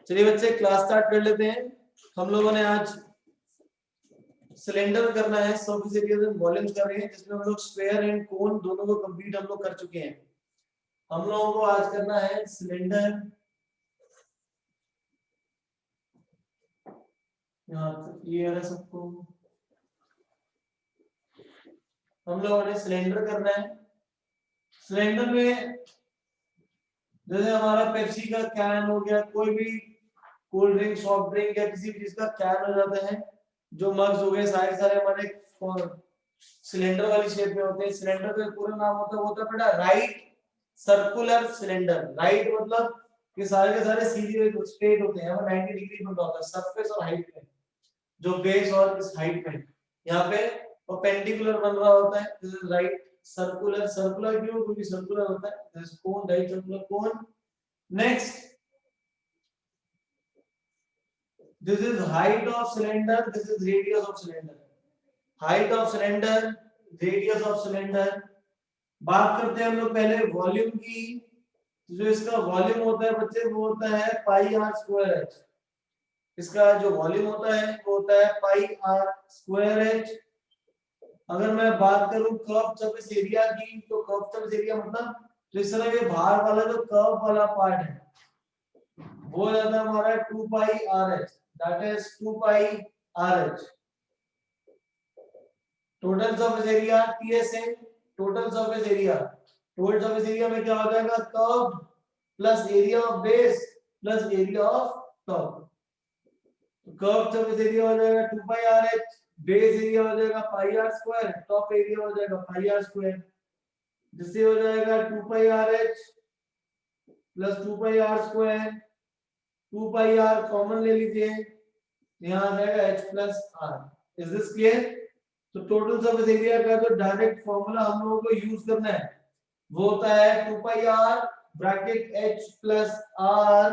चलिए बच्चे class start कर लेते हैं। हम लोगों ने आज सिलेंडर करना है, सरफेस एरिया एंड वॉल्यूम्स कर रहे हैं, जिसमें हम लोग स्फीयर एंड कोन दोनों को कंप्लीट हम लोग कर चुके हैं। हम लोगों को आज करना है सिलेंडर। यहाँ तक क्लियर है सबको? हम लोगों ने सिलेंडर करना है। सिलेंडर में जैसे हमारा पेप्सी का कैन हो गया, कोई भी कोल्ड ड्रिंक, सॉफ्ट ड्रिंक या किसी चीज का कैन हो जाता है, जो मग्स हो गए, सारे सारे हमारे सिलेंडर वाली शेप में होते हैं। सिलेंडर का पूरा नाम होता है बेटा राइट सर्कुलर सिलेंडर। राइट मतलब कि सारे के सारे सीधे स्ट्रेट होते हैं, 90 डिग्री में होता है सरफेस और हाइट में, जो बेस और इस हाइट में यहाँ पे परपेंडिकुलर बन रहा होता है। This is right circular. Circular क्यों? क्योंकि सर्कुलर होता है। This cone, right circular cone. Next, this is height of cylinder, this is radius of cylinder. Height of cylinder, radius of cylinder. बात करते हैं हम लोग पहले वॉल्यूम की। जो इसका वॉल्यूम होता है बच्चे, वो होता है पाई आर स्क्वायर एच। इसका जो वॉल्यूम होता है वो होता है पाई आर स्क्वायर एच। अगर मैं बात करूं कर्व सरफेस एरिया की, तो कर्व सरफेस एरिया मतलब जिस तरह के बाहर वाला जो कर्व वाला पार्ट है वो हो जाता है हमारा 2 pi R H, that is 2 pi R H. Total surface area TSA, total surface area. Total surface area में क्या हो जाएगा? Curve plus area of base plus area of top. Curve surface area हो जाएगा 2 pi R H, base area हो जाएगा pi R square, top area हो जाएगा पाई आर स्क्वायर, जिससे हो जाएगा 2 pi R H plus 2 pi R square. 2 pi r common ले लीजिए, यहाँ आ जाएगा h plus r. Is this clear? तो टोटल सरफेस एरिया का जो डायरेक्ट फॉर्मूला हम लोगों को यूज करना है वो होता है 2 pi R bracket h plus R.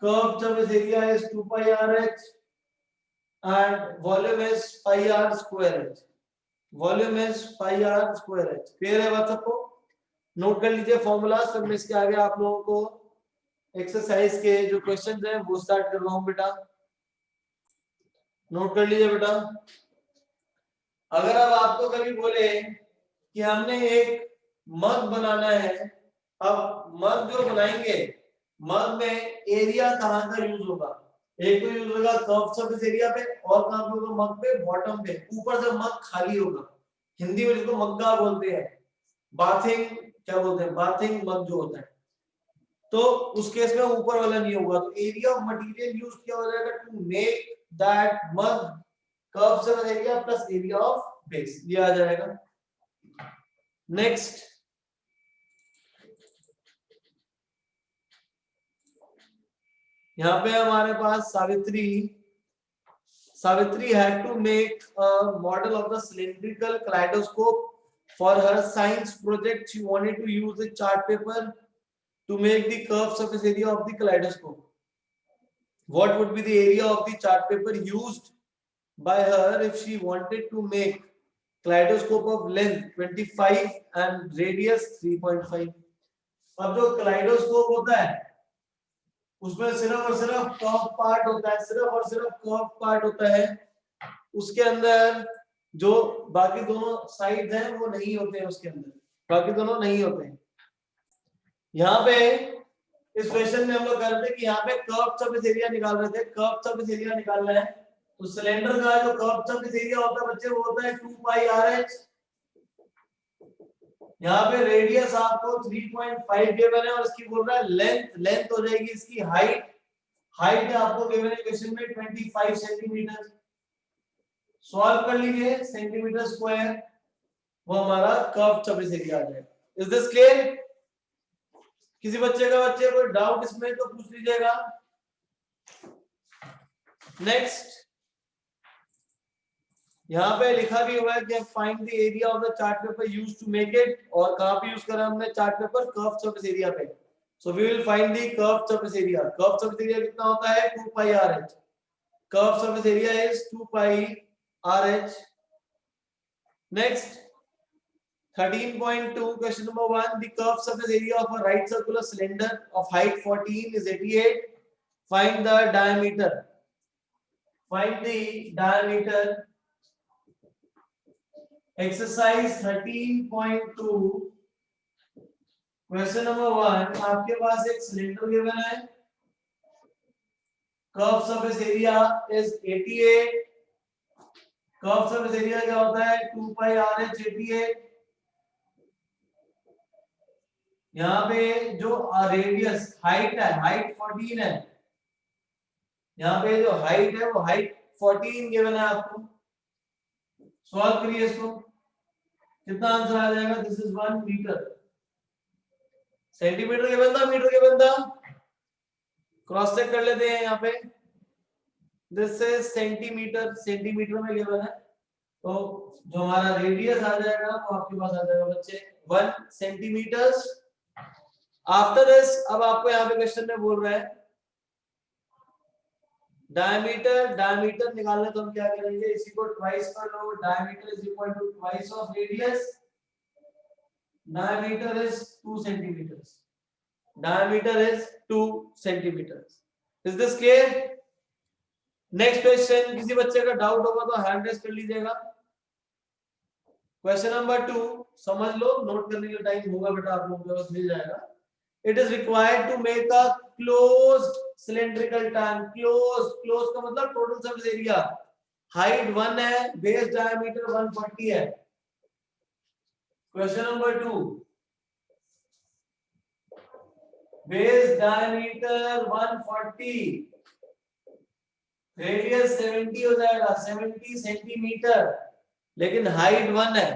Curve surface area is 2 pi R h and volume is pi r square h. Volume is pi R square h। Clear है बात सबको? नोट कर लीजिए फॉर्मूला। सब में इसके आगे आप लोगों को एक्सरसाइज के जो क्वेश्चंस हैं वो स्टार्ट कर रहा हूं बेटा, नोट कर लीजिए बेटा। अगर अब आपको कभी बोले कि हमने एक मग बनाना है, अब मग जो बनाएंगे, मग में एरिया कहाँ का यूज होगा? एक तो यूज होगा कर्व सरफेस एरिया पे, और कहाँ पे होगा? मग पे बॉटम पे, ऊपर से मग खाली होगा। हिंदी में जिसको मग्गा बोलते हैं, बाथिंग क्या बोलते हैं, बाथिंग मग जो होता है, तो उस केस में ऊपर वाला नहीं होगा। तो एरिया ऑफ मटेरियल यूज किया हो जाएगा to make that mug curve surface area plus area of base, ये आ जाएगा। नेक्स्ट, यहाँ पे हमारे पास Savitri had to make a model of the cylindrical kaleidoscope for her science project. She wanted to use a chart paper to make the curved surface area of the kaleidoscope. What would be the area of the chart paper used by her if she wanted to make kaleidoscope of length 25 and radius 3.5? अब जो kaleidoscope होता है उसमें सिर्फ और सिर्फ curve part होता है, सिर्फ और सिर्फ कर्व पार्ट होता है। उसके अंदर जो बाकी दोनों साइड हैं वो नहीं होते हैं, उसके अंदर बाकी दोनों नहीं होते हैं। यहाँ पे इस क्वेश्चन में हम लोग कर रहे थे कि यहाँ पे कर्व सरफेस एरिया निकाल रहे थे, कर्व सरफेस एरिया निकालना है। तो सिलेंडर का जो कर्व सरफेस एरिया होता है बच्चे वो होता है 2 पाई आर एच। यहाँ पे रेडियस आपको 3.5 गिवन है और इसकी बोल रहा है लेंथ, लेंथ हो जाएगी इसकी हाइट। हाइट है आपको गिवन है क्वेश्चन में 25 सेंटीमीटर। सॉल्व कर लीजिए, सेंटीमीटर स्क्वायर वो हमारा कर्व सरफेस एरिया आ जाएगा। Is this clear? किसी बच्चे कोई डाउट इसमें तो पूछ लीजिएगा। नेक्स्ट, यहाँ पे लिखा भी हुआ है कि find the area of the chart paper used to make it, और कहाँ पे यूज करा हमने chart paper? Curve surface area पे। So we will find the curve surface area. Curve surface area कितना होता है? 2 pi R H. Curve surface area is 2 pi R H. Next, 13.2 question number 1, the curved surface area of a right circular cylinder of height 14 is 88 find the diameter. Find the diameter. Exercise 13.2 question number 1, आपके पास एक cylinder given है, curve surface area is 88, curve surface area क्या होता है 2 pi RH 88। यहाँ पे जो radius height है, हाइट 14 है, यहाँ पे जो हाइट है वो हाइट 14 गिवन है आपको। सॉल्व करिए इसको, कितना आंसर आ जाएगा? This is 1 metre. सेंटीमीटर के बंदा, मीटर के बंदा, क्रॉस चेक कर लेते हैं। यहाँ पे दिस इज सेंटीमीटर, सेंटीमीटर में गिवन है, तो जो हमारा रेडियस आ जाएगा वो आपके पास आ जाएगा बच्चे 1 सेंटीमीटर। आफ्टर दिस, अब आपको यहाँ पे क्वेश्चन में बोल रहा है डायमीटर, डायमीटर निकालना, तो हम क्या करेंगे, इसी को ट्वाइस कर लो। Diameter is equal to twice of radius. Diameter is 2 centimetres, diameter is 2 centimetres. Is this clear? Next question, किसी बच्चे का डाउट होगा तो हैंड रेज कर लीजिएगा। क्वेश्चन नंबर 2 समझ लो, नोट करने का टाइम होगा बेटा, आप लोगों के पास मिल जाएगा। It is required to make a closed cylindrical tank. Close का मतलब टोटल सरफेस एरिया, हाइट 1 है, बेस डायमीटर 140 है। Question number 2, base diameter 140, radius 70 हो जाएगा, 70 सेंटीमीटर, लेकिन हाइट 1 है।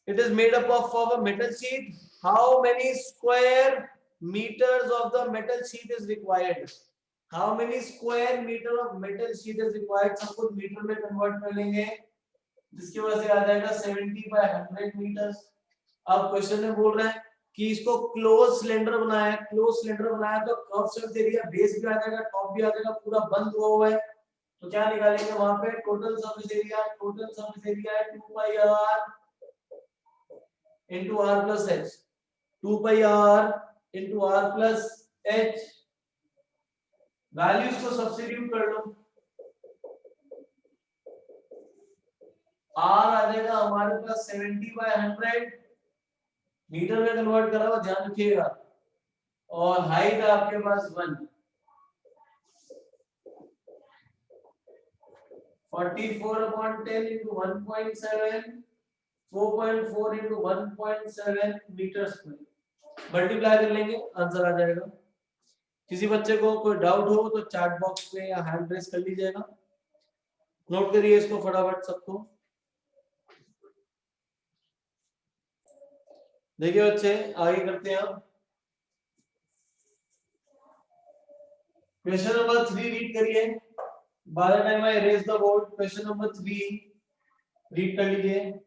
It is made up of a metal sheet. How many square meters of the metal sheet is required? How many square meter of metal sheet is required? सब कुछ metre में convert कर लेंगे, जिसकी वजह से आ जाएगा 70 by 100 मीटर्स। अब क्वेश्चन में बोल रहा है कि इसको क्लोज सिलेंडर बनाया है, क्लोज सिलेंडर बनाया तो कर्व सरफेस एरिया, बेस भी आ जाएगा, टॉप भी आ जाएगा, पूरा बंद हुआ है। तो क्या निकालेंगे वहां पे? Total surface area, total surface area है 2 pi r into r plus h, 2 pi r into r plus h। Values को सब्स्टिट्यूट कर लो, r आ जाएगा हमारे पास 70 by 100, मीटर में कन्वर्ट करा हुआ, ध्यान रखिएगा, और हाइट है आपके पास 1, 44/10 into 1.7, 4.4 into 1.7 metre square. Multiply कर लेंगे, आंसर आ जाएगा। किसी बच्चे को कोई डाउट हो तो चैट बॉक्स में या हैंड रेस कर लीजिएगा। नोट करिए इसको फटाफट सबको। देखिए बच्चे, आगे करते हैं अब। क्वेश्चन नंबर 3 रीड करिए। By the time I raise the board, question number 3 read कर लीजिए।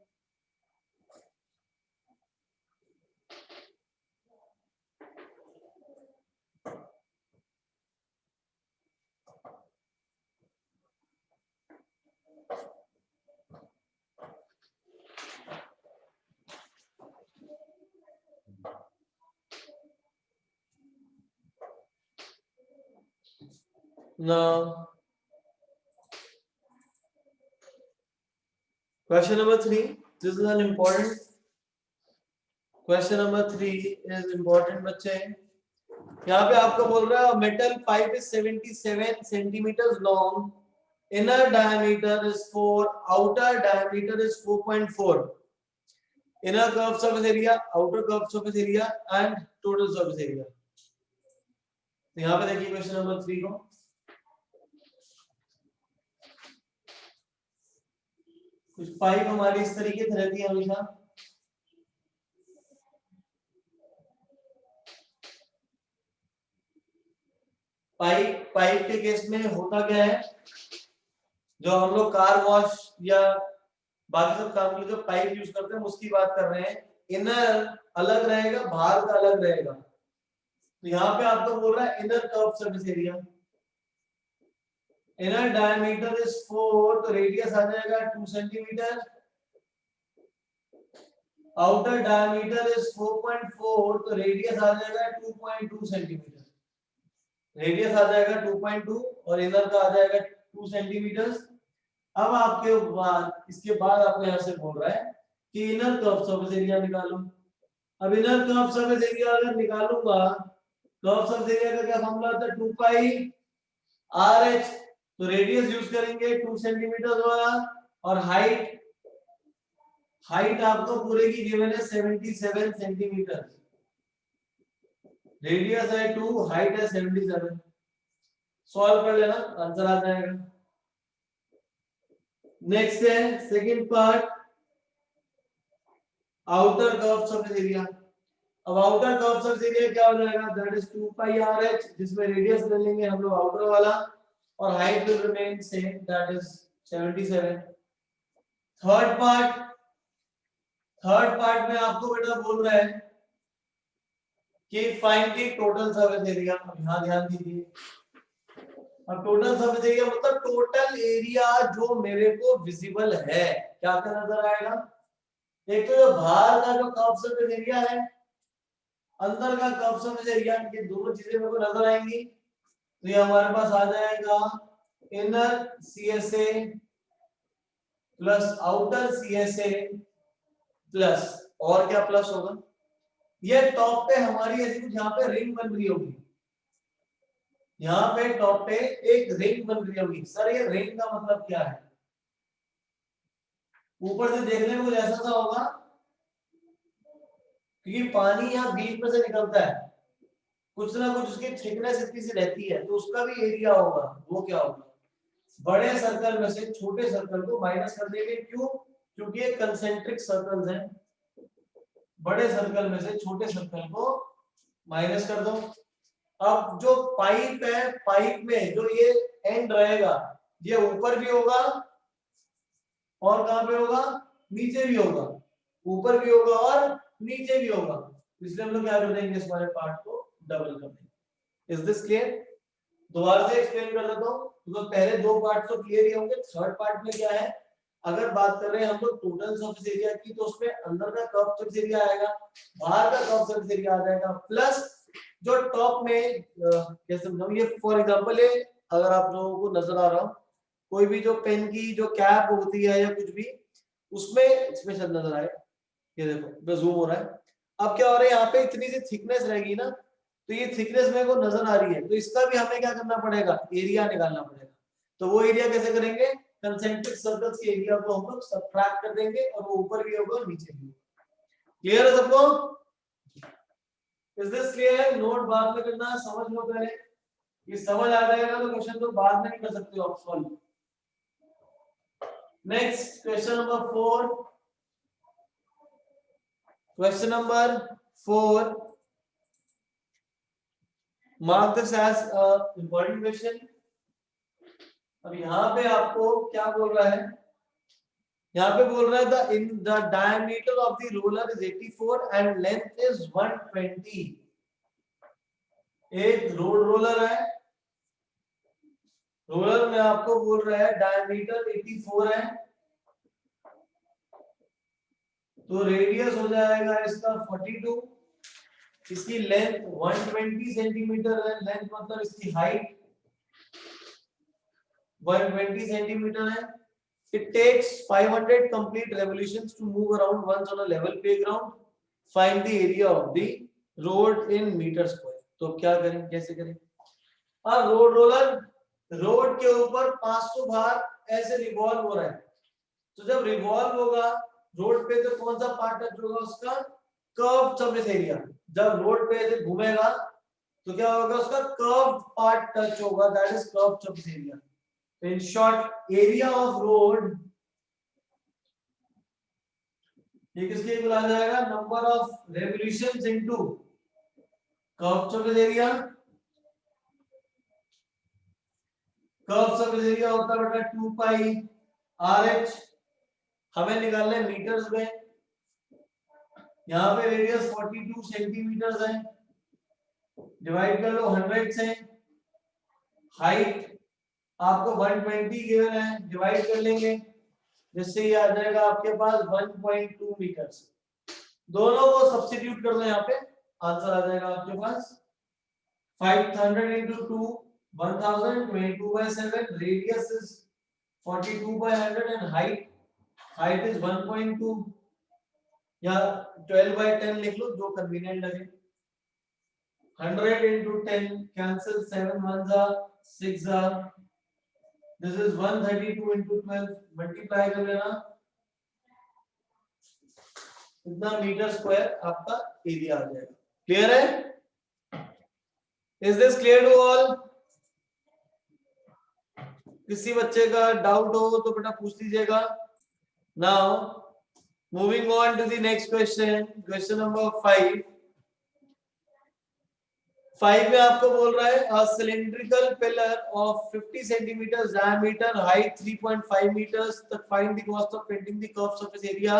Now, question number 3. This is an important question. Number 3 is important बच्चे। यहाँ पे आपको बोल रहा है metal pipe is 77 centimeters long, inner diameter is 4, outer diameter is 4.4, inner curved surface area, outer curved surface area and total surface area। तो यहाँ पे देखिए क्वेश्चन नंबर 3 को, कुछ पाइप हमारी इस तरीके से रहती है हमेशा, पाइप के केस में होता क्या है, जो हम लोग कार वॉश या बाकी सब काम के लिए जो पाइप यूज करते हैं उसकी बात कर रहे हैं। इनर अलग रहेगा, बाहर का अलग रहेगा। तो यहाँ पे आपको बोल रहा है inner curve surface area, inner diameter is 4, तो रेडियस आ जाएगा 2 सेंटीमीटर, आउटर डायमीटर इज 4.4, तो रेडियस आ जाएगा 2.2 सेंटीमीटर। रेडियस आ जाएगा 2.2 और इनर का आ जाएगा 2 सेंटीमीटर। अब आपके बाद इसके बाद आपको यहाँ से बोल रहा है कि इनर कर्व सरफेस एरिया निकालो। अब इनर कर्व सरफेस एरिया अगर निकालूंगा, कर्व सरफेस एरिया का क्या फॉर्मूला होता है, 2 पाई आर एच। तो रेडियस यूज करेंगे 2 सेंटीमीटर वाला, और हाइट आपको पूरे की गिवन है 77 सेंटीमीटर। रेडियस है 2, हाइट है 77। सॉल्व कर लेना, आंसर आ जाएगा। नेक्स्ट है second part, outer curve surface area. अब आउटर कर्व सरफेस एरिया क्या हो जाएगा, that is 2 pi R H, जिसमें रेडियस ले लेंगे हम लोग आउटर वाला, और height will remain same, that is 77। Third part में आपको बेटा बोल रहा है कि find the total surface area. अब यहां ध्यान दीजिए, अब टोटल सरफेस एरिया मतलब टोटल एरिया जो मेरे को विजिबल है, क्या क्या नजर आएगा। एक तो जो बाहर का जो कर्व सरफेस एरिया है, अंदर का कर्व सरफेस एरिया, ये दोनों चीजें मेरे को नजर आएंगी। तो ये हमारे पास आ जाएगा inner CSA plus outer CSA plus, और क्या प्लस होगा, ये टॉप पे हमारी ऐसी कुछ यहाँ पे रिंग बन रही होगी, यहाँ पे टॉप पे एक रिंग बन रही होगी। सर ये रिंग का मतलब क्या है, ऊपर से देखने में कुछ ऐसा सा होगा, क्योंकि पानी यहाँ बीच में से निकलता है, कुछ ना कुछ उसकी थिकनेस इतनी सी रहती है, तो उसका भी एरिया होगा। वो क्या होगा, बड़े सर्कल में से छोटे सर्कल को माइनस कर देंगे। क्यों, क्योंकि ये कंसेंट्रिक सर्कल्स हैं, बड़े सर्कल में से छोटे सर्कल को माइनस कर दो। अब जो पाइप है, पाइप में जो ये एंड रहेगा, ये ऊपर भी होगा और कहां पे होगा, नीचे भी होगा, ऊपर भी होगा और नीचे भी होगा। इसलिए हम लोग क्या कर देंगे, इस वाले पार्ट को डबल कर देंगे। इज दिस क्लियर, दोबारा से एक्सप्लेन कर देता हूं, तो पहले दो पार्ट तो क्लियर ही होंगे। थर्ड पार्ट में क्या है, अगर बात कर रहे हैं हम लोग टोटल सरफेस एरिया की, तो उसमें अंदर का कर्व सरफेस एरिया आएगा, बाहर का कर्व सरफेस एरिया आ जाएगा, प्लस जो टॉप में कैसे समझाऊं, ये फॉर एग्जांपल है, अगर आप लोगों को नजर आ रहा हो, कोई भी जो पेन की जो कैप होती है या कुछ भी, उसमें इसमें शायद नजर आए, ये देखो जूम हो रहा है। अब क्या हो रहा है, यहाँ पे इतनी सी थिकनेस रहेगी ना, तो ये थिकनेस मेरे को नजर आ रही है, तो इसका भी हमें क्या करना पड़ेगा, एरिया निकालना पड़ेगा। तो वो एरिया कैसे करेंगे, कंसेंट्रिक सर्कल्स के एरिया को हम लोग सबट्रैक्ट कर देंगे, और वो ऊपर भी होगा और नीचे भी होगा। क्लियर है सबको, इज दिस क्लियर, नोट बाद में करना है, समझ लो पहले, ये समझ आ जाएगा तो क्वेश्चन तो बाद में भी कर सकते हो आप solve. Next question number 4, question number 4, mark this as important question. अब यहाँ पे आपको क्या बोल रहा है, यहाँ पे बोल रहा है the diameter of the roller is 84 and length is 120। एक रोड रोलर है, रोलर में आपको बोल रहा है डायमीटर 84 है, तो रेडियस हो जाएगा इसका 42, इसकी लेंथ 120 सेंटीमीटर है, लेंथ मतलब इसकी हाइट 120 सेंटीमीटर है। It takes 500 complete revolutions to move around once on a level playground. Find the area of the road in meter square. तो क्या करें, कैसे करें। अब रोड रोलर रोड के ऊपर 500 बार ऐसे रिवॉल्व हो रहा है, तो जब रिवॉल्व होगा रोड पे, तो कौन सा पार्ट टच होगा, उसका कर्व सरफेस एरिया। जब रोड पे ऐसे घूमेगा तो क्या होगा, उसका कर्व पार्ट टच होगा, that is curve surface area. In short, area of road, ये किसके इक्वल आ जाएगा, number of revolutions into curve surface area. Curve surface area होता है बेटा 2 पाई आर एच, हमें निकालना है मीटर्स में। यहाँ पे रेडियस 42 सेंटीमीटर है, डिवाइड कर लो 100 से। हाइट आपको 120 गिवन है, डिवाइड कर लेंगे, जिससे ये आ जाएगा आपके पास 1.2 मीटर्स। दोनों को सब्स्टिट्यूट कर दो यहाँ पे, आंसर आ जाएगा आपके पास 500 into 2 1000 22 by 7 radius is 42 by 100 and height is 1.2 या 12 by 10 लिख लो जो कन्वीनियंट लगे 100 into 10 cancel 7 ones are 6 are this is 132 into 12 multiply कर लेना इतना मीटर स्क्वायर आपका एरिया आ जाएगा क्लियर है is this clear to all किसी बच्चे का डाउट हो तो बेटा पूछ लीजिएगा now moving on to the next question number 5 में आपको बोल रहा है a cylindrical pillar of 50 centimetre diameter height 3.5 metres तक find the cost of painting the curve surface area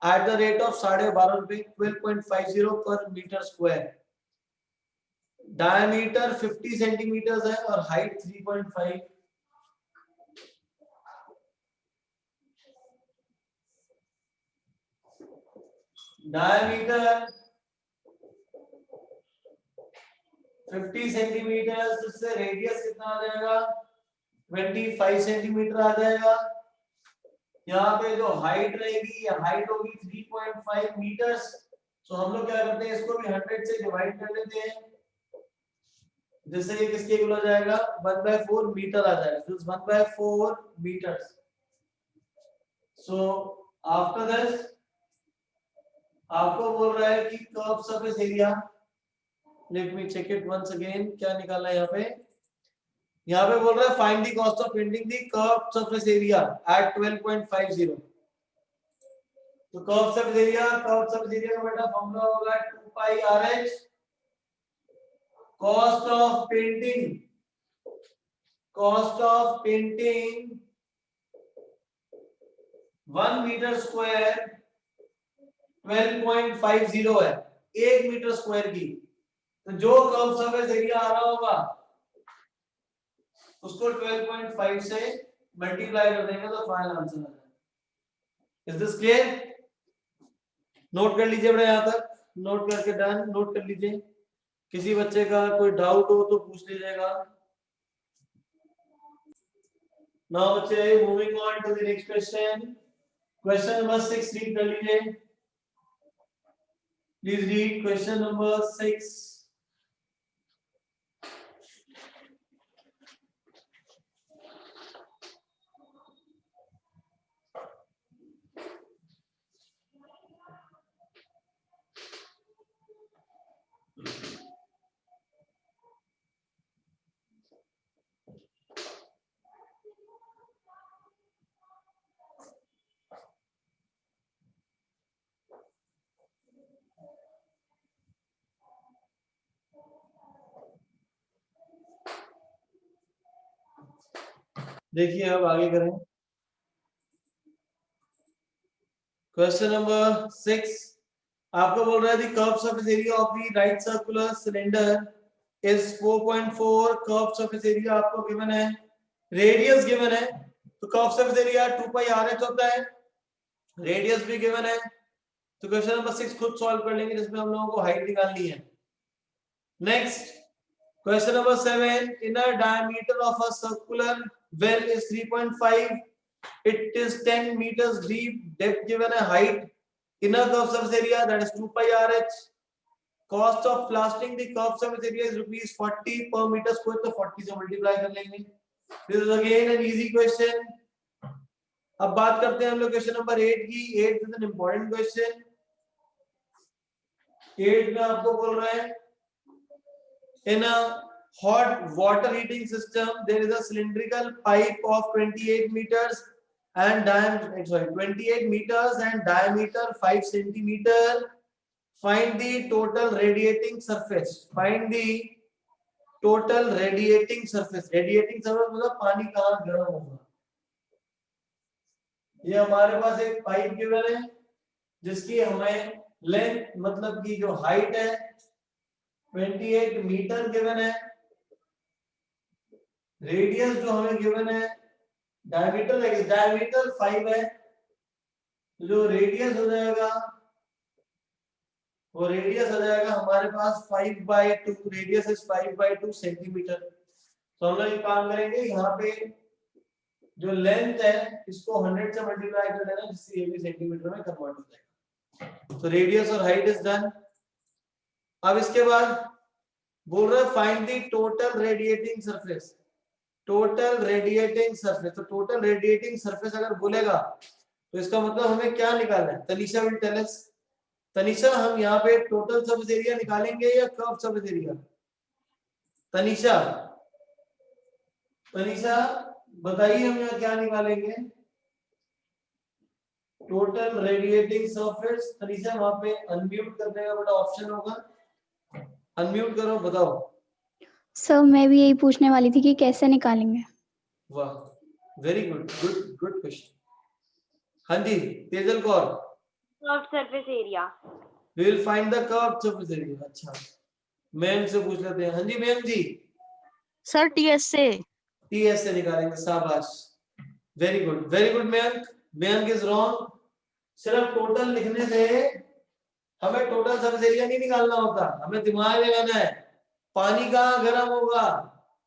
at the rate of 12.5 रुपए 12.50 पर मीटर स्क्वायर डायमीटर 50 सेंटीमीटर है और हाइट 3.5 डायमीटर 50 सेंटीमीटर इससे रेडियस कितना आ जाएगा 25 सेंटीमीटर आ जाएगा यहाँ पे जो हाइट रहेगी ये हाइट होगी 3.5 मीटर्स सो हम लोग क्या करते हैं इसको भी 100 से डिवाइड कर लेते हैं जिससे ये किसके इक्वल हो जाएगा 1/4 मीटर आ जाएगा this 1/4 metres so after this आपको बोल रहा है कि curve surface area let me check it once again क्या निकाला है यहाँ पे बोल रहा है find the cost of painting the curve surface area at 12.50 तो कर्व सरफेस एरिया का बेटा फॉर्मूला होगा 2 pi RH cost of painting 1 metre square 12.50 है 1 मीटर स्क्वायर की तो जो कर्व सरफेस एरिया आ रहा होगा उसको 12.5 से मल्टीप्लाई कर देंगे तो फाइनल आंसर आ जाएगा इज दिस क्लियर नोट कर लीजिए बेटा यहां तक नोट करके डन नोट कर लीजिए किसी बच्चे का कोई डाउट हो तो पूछ लीजिएगा नाउ बच्चे moving on to the next question number 6 read कर लीजिए प्लीज रीड क्वेश्चन नंबर 6 देखिए अब आगे करें क्वेश्चन नंबर 6 आपको बोल रहा है the curve surface area of the right circular cylinder is 4.4 curve surface area आपको गिवन है रेडियस गिवन है तो curve surface area 2 pi RH होता है रेडियस भी गिवन है तो क्वेश्चन नंबर 6 खुद सॉल्व कर लेंगे जिसमें हम लोगों को हाइट निकालनी है next question number 7 inner diameter of a circular well is 3.5 it is 10 meters deep depth given a height inner curve surface area that is 2 pi RH cost of plastering the curve surface area is rupees 40 per meter square तो 40 से multiply कर लेंगे this is again an easy question अब बात करते हैं हम लोग क्वेश्चन नंबर 8 की 8 is an important question 8 में आपको बोल रहा है in a hot water heating system there is a cylindrical pipe of 28 meters and 28 meters and diameter 5 centimeter find the total radiating surface radiating surface मतलब पानी कहाँ गर्म होगा ये हमारे पास एक पाइप गिवन है जिसकी हमें लेंथ मतलब की जो हाइट है 28 मीटर गिवन है रेडियस जो हमें गिवन है डायमीटर 5 है जो रेडियस हो जाएगा वो रेडियस आ जाएगा हमारे पास 5/2, रेडियस इज 5/2 सेंटीमीटर। तो हम लोग एक काम करेंगे, यहाँ पे जो लेंथ है इसको 100 से मल्टीप्लाई कर देना, जिससे ये भी सेंटीमीटर में कन्वर्ट हो जाएगा। तो रेडियस और हाइट इज डन। अब इसके बाद बोल रहा है find the total radiating surface. Total radiating surface, तो टोटल रेडिएटिंग सरफेस अगर बोलेगा तो इसका मतलब हमें क्या निकालना है? Tanisha will tell us. Tanisha, हम यहाँ पे टोटल सरफेस एरिया निकालेंगे या curve surface area? Tanisha, Tanisha बताइए हम यहाँ क्या निकालेंगे? Total radiating surface. तनिषा वहां पे अनम्यूट करने का बड़ा ऑप्शन होगा, अनम्यूट करो, बताओ। सर मैं भी यही पूछने वाली थी कि कैसे निकालेंगे। वाह, very good, good good question. हाँ जी Tejal Kaur. Curve surface area. We will find the curve surface area. अच्छा, मैम से पूछ लेते हैं। हाँ जी मैम जी। सर टीएस से। टीएस से निकालेंगे, शाबाश, very good, very good. Mayank, Mayank is wrong. सिर्फ टोटल लिखने से हमें टोटल सरफेस एरिया नहीं निकालना होता, हमें दिमाग लगाना है। पानी कहाँ गर्म होगा?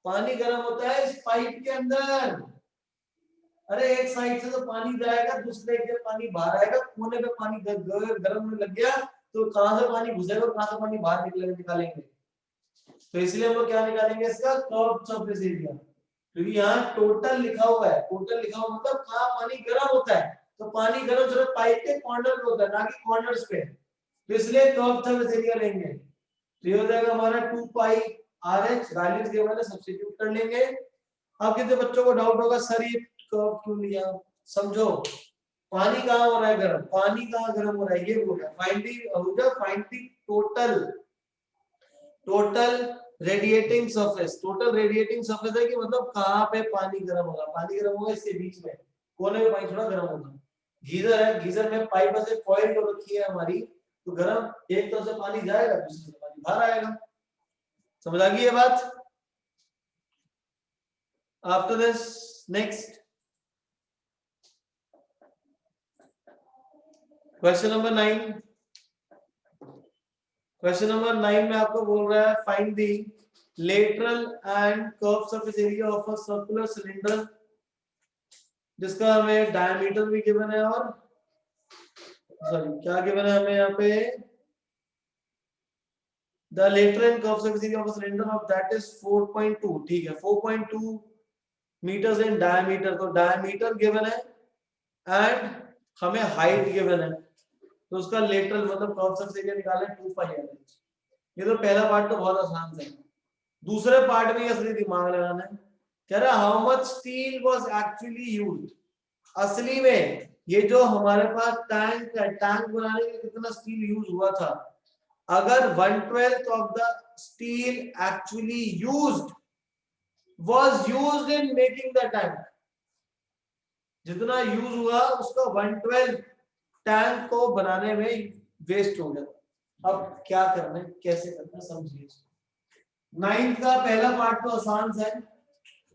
पानी गर्म होता है इस पाइप के अंदर। अरे एक साइड से तो पानी जाएगा, दूसरे से पानी बाहर आएगा, कोने पे पानी गर्म होने लग गया तो कहां से पानी घुसेगा और कहां से पानी बाहर निकालेंगे। तो इसलिए हम लोग क्या निकालेंगे? इसका कर्व सरफेस एरिया। क्योंकि यहाँ टोटल लिखा हुआ है, टोटल लिखा हुआ मतलब कहाँ पानी गर्म होता है, तो पानी गर्म सिर्फ पाइप के कॉर्नर पे होता है, ना कि कॉर्नर्स पे। तो इसलिए कर्व सरफेस एरिया लेंगे। तो ये हो जाएगा हमारा 2 पाई RH, वैल्यूज दिए हुए हैं, सब्स्टिट्यूट कर लेंगे। अब कितने बच्चों को डाउट होगा, सर ये कर्व क्यों लिया? समझो, पानी कहाँ हो रहा है गर्म, पानी कहाँ गर्म हो रहा है, ये बोल रहा है। Find the total radiating surface. Total radiating surface है कि मतलब कहाँ पे पानी गर्म होगा? पानी गर्म होगा इसके बीच में, कोने में पानी थोड़ा गर्म होगा। गीजर है, गीजर में पाइप से कॉइल हो रखी है हमारी, तो गर्म एक तरफ से पानी जाएगा, दूसरी तरफ पानी बाहर आएगा। समझ आ गई ये बात? After this next question number 9। Question number 9 में आपको बोल रहा है find the lateral and curve surface area of a circular cylinder, जिसका हमें डायमीटर भी गिवन है और सॉरी क्या गिवन है हमें यहाँ पे? The lateral and curve surface area of a cylinder of that is 4.2। ठीक है, 4.2 मीटर्स इन डायमीटर। तो डायमीटर गिवन है एंड हमें हाइट गिवन है, तो उसका लेटरल मतलब कर्व सरफेस एरिया निकालें 2 पाई LH। ये तो पहला पार्ट तो बहुत आसान है। दूसरे पार्ट में असली दिमाग लगाना है। कह रहा how much steel was actually used. असली में ये जो हमारे पास टैंक है, टैंक बनाने के लिए कितना स्टील यूज हुआ था? अगर 1/12 of the steel actually used was used in making the tank, जितना यूज हुआ उसका 1/12 टैंक को बनाने में वेस्ट हो गया। अब क्या करना है, कैसे करना है, समझिए। 9th का पहला पार्ट तो आसान है,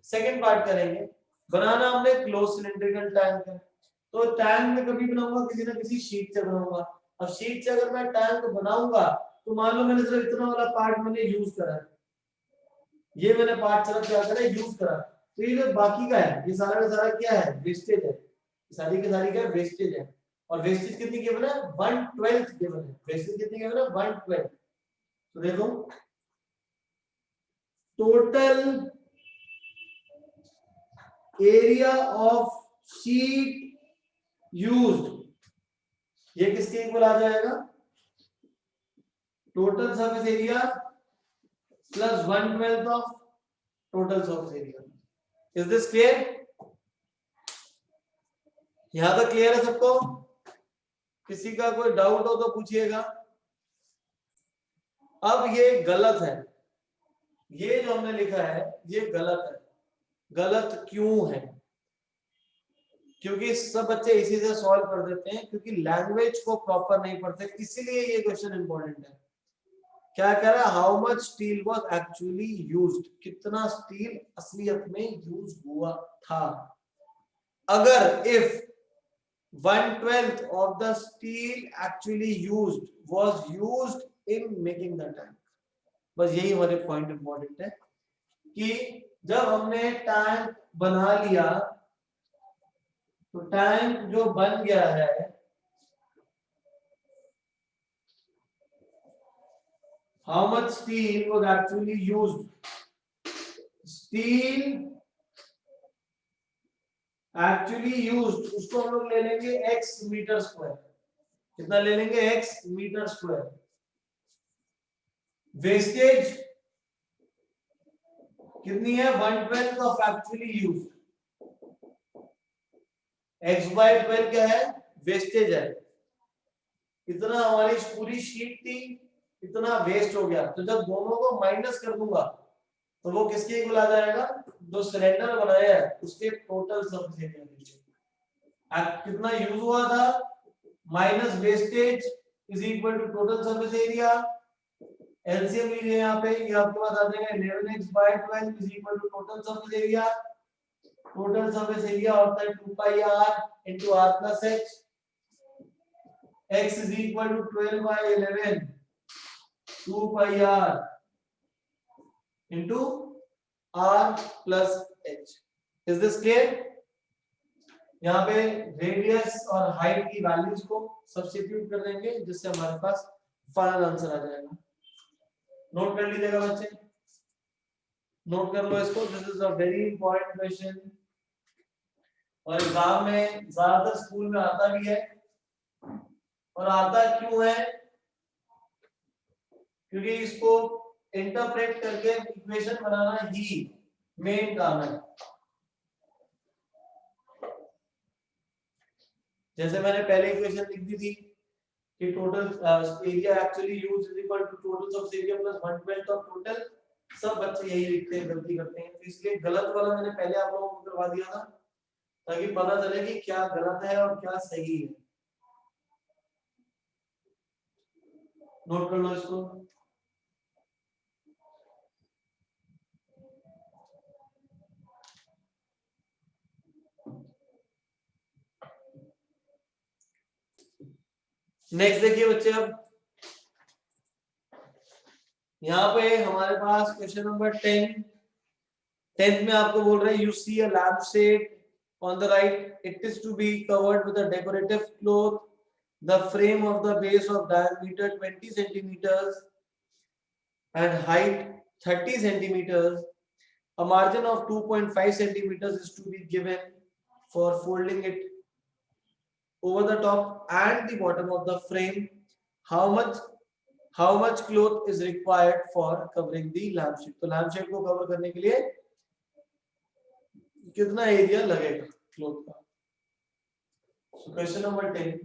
सेकंड पार्ट करेंगे। बनाना हमने क्लोज सिलिंड्रिकल टैंक है, तो टैंक में कभी बनाऊंगा किसी ना किसी शीट से बनाऊंगा। अब शीट से अगर मैं टैंक बनाऊंगा तो मान लो मैंने सिर्फ इतना वाला पार्ट मैंने यूज करा है, ये मैंने पार्ट सिर्फ क्या करा, यूज करा। तो ये जो बाकी का है ये सारा का सारा क्या है? वेस्टेज है। सारी की सारी क्या है? वेस्टेज है। और वेस्टेज कितनी गिवन है? 1/12 गिवन है। वेस्टेज कितनी गिवन है? 1/12। तो देखो total area of sheet used, ये किसके इक्वल आ जाएगा? Total surface area plus 1/12 of total surface area. Is this clear? यहां तक क्लियर है सबको? किसी का कोई डाउट हो तो पूछिएगा। अब ये गलत है, ये जो हमने लिखा है ये गलत है। गलत क्यों है? क्योंकि सब बच्चे इसी से सॉल्व कर देते हैं, क्योंकि लैंग्वेज को प्रॉपर नहीं पढ़ते, इसीलिए ये क्वेश्चन इंपॉर्टेंट है। क्या कह रहा है? How much steel was actually used, कितना स्टील असलियत में यूज हुआ था। अगर if 1/12 of the steel actually used was used in making the tank. बस यही हमारे पॉइंट इंपॉर्टेंट है कि जब हमने टैंक बना लिया तो टैंक जो बन गया है how much steel was actually used. Steel actually used उसको हम लोग ले लेंगे x मीटर स्क्वायर. कितना ले लेंगे? x metre square. वेस्टेज कितनी है? 1/12 of actually use. x by 12 क्या है? वेस्टेज है. इतना हमारी पूरी शीट थी, इतना वेस्ट हो गया. तो जब दोनों को माइनस कर दूंगा तो वो किसके इक्वल आ जाएगा? जो सिलेंडर बनाया है उसके टोटल सरफेस एरिया नीचे. कितना यूज हुआ था? Minus wastage is equal to total surface area. LCM लीजिए यहाँ पे, ये आपके पास आ जाएगा 11x by 12 is equal to total surface area. Total surface area होता है 2 pi r into r plus h. x is equal to 12 by 11 2 pi r into r plus h. Is this clear? यहाँ पे radius और height की values को substitute कर देंगे जिससे हमारे पास फाइनल आंसर आ जाएगा. नोट कर लीजिएगा बच्चे, नोट कर लो इसको. This is a very important question और एग्जाम में ज्यादातर स्कूल में आता भी है. और आता क्यों है? क्योंकि इसको इंटरप्रेट करके इक्वेशन बनाना ही मेन काम है. जैसे मैंने पहले इक्वेशन लिख दी थी कि total area actually use is equal to total of area plus 1/12 of total. सब बच्चे यही लिखते हैं, गलती करते हैं. तो इसलिए गलत वाला मैंने पहले आप लोगों को करवा दिया था ताकि पता चले कि क्या गलत है और क्या सही है. नोट कर लो इसको. नेक्स्ट देखिए बच्चे, अब यहाँ पे हमारे पास क्वेश्चन नंबर 10 में आपको बोल रहे हैं you see a lamp shade on the right. It is to be covered with a decorative cloth. The frame of the base of diameter 20 centimeters and height 30 centimeters. A margin of 2.5 centimeters is to be given for folding it over the top and the bottom of the frame. How much cloth is required for covering the lampshade? तो lampshade को cover करने के लिए कितना area लगेगा cloth का? So question number 10.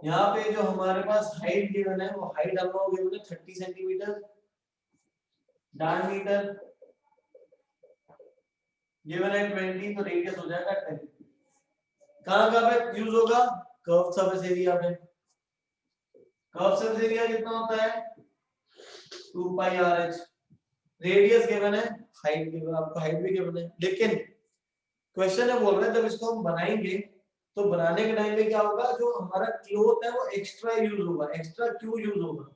यहाँ पे जो हमारे पास हाइट गिवन है वो हाइट हम लोग गिवन है 30 सेंटीमीटर. डायमीटर गिवन है 20, तो रेडियस हो जाएगा 10. कहाँ पे यूज होगा? कर्व सरफेस एरिया पे. कर्व सरफेस एरिया कितना होता है? 2 pi r h. Radius given है, हाइट गिवन, आपको हाइट भी गिवन है. लेकिन क्वेश्चन है बोल रहे हैं जब इसको हम बनाएंगे तो बनाने के टाइम पे क्या होगा? जो हमारा क्लॉथ है वो एक्स्ट्रा यूज होगा. एक्स्ट्रा क्यों यूज होगा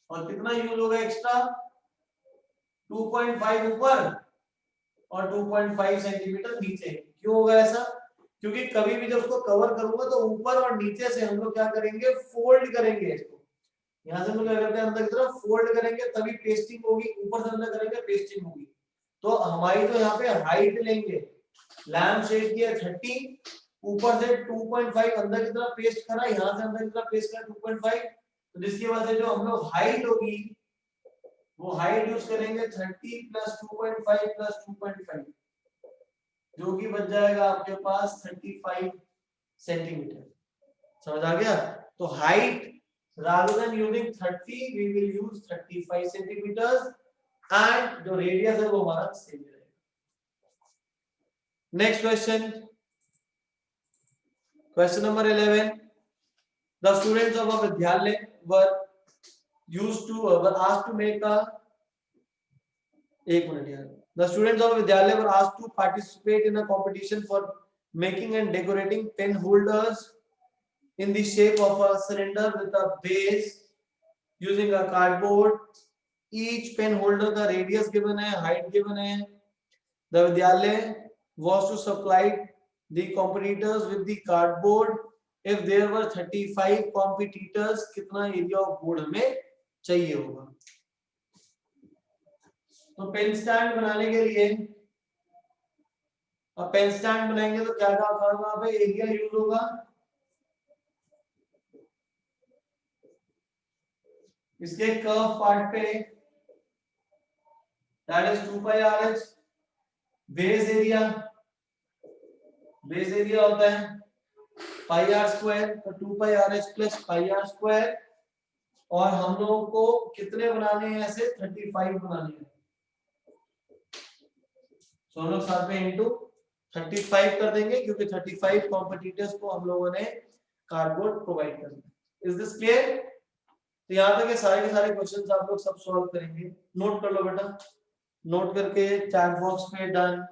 और कितना यूज होगा एक्स्ट्रा? 2.5 ऊपर और 2.5 सेंटीमीटर नीचे. क्यों होगा ऐसा? क्योंकि कभी भी जब उसको कवर करूंगा तो ऊपर और नीचे से हम लोग क्या करेंगे? फोल्ड करेंगे इसको. यहाँ से हम लोग क्या करते हैं? अंदर की तरफ फोल्ड करेंगे तभी पेस्टिंग होगी. ऊपर से अंदर करेंगे पेस्टिंग होगी. तो हमारी तो यहाँ पे हाइट लेंगे, लैम्प शेड की है 30, ऊपर से 2.5 अंदर की तरफ पेस्ट करा, यहाँ से अंदर की तरफ पेस्ट करा 2.5. तो जिसकी वजह से जो हम लोग हाइट होगी वो हाइट यूज करेंगे 30 प्लस 2.5 प्लस 2.5 जो कि बच जाएगा आपके पास 35 सेंटीमीटर. समझ आ गया? तो height rather than using 30 we will use 35 centimeters and जो रेडियस है वो हमारा सेम रहेगा. Next question, question number 11. The students of a विद्यालय were asked to make a, एक मिनट यार, The students of Vidyalaya were asked to participate in a competition for making and decorating pen holders in the shape of a cylinder with a base using a cardboard. Each pen holder का radius given है, height given है. The Vidyalaya was to supply the competitors with the cardboard. If there were 35 competitors, कितना area of board हमें चाहिए होगा. तो pen stand बनाने के लिए अब पेन स्टैंड बनाएंगे तो क्या क्या होगा, पे एरिया यूज होगा. इसके कर्व पार्ट पे that is 2 pi R H. Base area होता है पाई आर स्क्वायर, तो 2 pi R H plus pi R square. और हम लोगों को कितने बनाने हैं, ऐसे 35 बनाने हैं. तो हम लोग साथ में इनटू 35 कर देंगे क्योंकि 35 कॉम्पिटिटर्स को हम लोगों ने कार्डबोर्ड प्रोवाइड कर दिया. Is this clear? तो यहाँ तक के सारे क्वेश्चंस आप लोग सब सॉल्व करेंगे. नोट कर लो बेटा, नोट करके चैट बॉक्स में डन